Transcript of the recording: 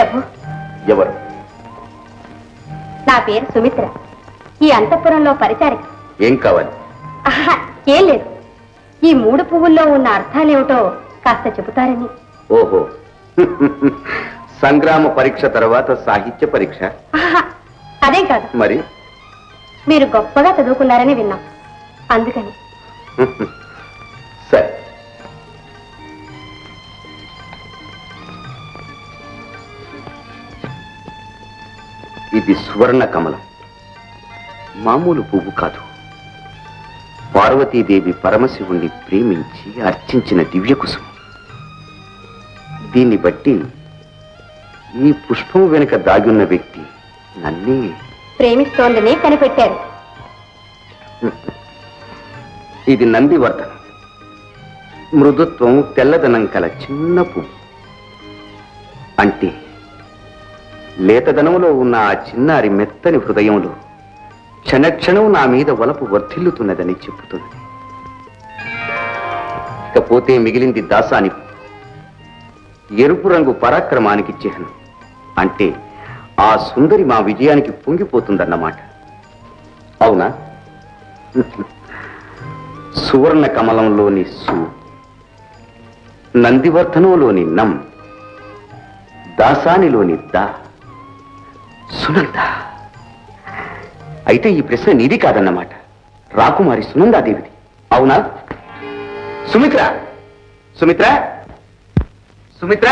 ప్రభు, ఎవరు? నా పేరు సుమిత్ర. ఈ అంతఃపురంలో పరిచారిక. ఏం కావాలి? ఆహా, ఏం లేదు. ఈ 3 పువ్వుల్లో ఉన్న అర్థాలేమిటో కాస్త చెబుతారని. ఓహో, సంగ్రామ పరీక్ష తర్వాత సాహిత్య పరీక్ష. ఆహా, అదేం కాదు. మరి మీరు గొప్పగా చదువుకున్నారని విన్నాం, అందుకని. సరే, ఇది సువర్ణ కమలం. మామూలు పువ్వు కాదు. పార్వతీదేవి పరమశివుణ్ణి ప్రేమించి అర్చించిన దివ్య కుసుమం. దీన్ని బట్టి ఈ పుష్పం వెనుక దాగున్న వ్యక్తి నన్నే ప్రేమిస్తోందని కనిపెట్టారు. ఇది నందివర్ధనం. మృదుత్వం, తెల్లదనం కల చిన్న పువ్వు. అంటే లేతదనంలో ఉన్న ఆ చిన్నారి మెత్తని హృదయంలో క్షణక్షణం నా మీద వలపు వర్ధిల్లుతున్నదని చెప్పుతున్నది. ఇకపోతే మిగిలింది దాసాని. ఎరుపు రంగు పరాక్రమానికి చిహ్నం. అంటే ఆ సుందరి మా విజయానికి పొంగిపోతుందన్నమాట. అవునా? సువర్ణ కమలంలోని సు, నందివర్ధనంలోని నం, దాసానిలోని దా, సునంద. అయితే ఈ ప్రశ్న నీది కాదన్నమాట, రాకుమారి సునందాదేవిది. అవునా? సుమిత్ర, సుమిత్ర, సుమిత్ర.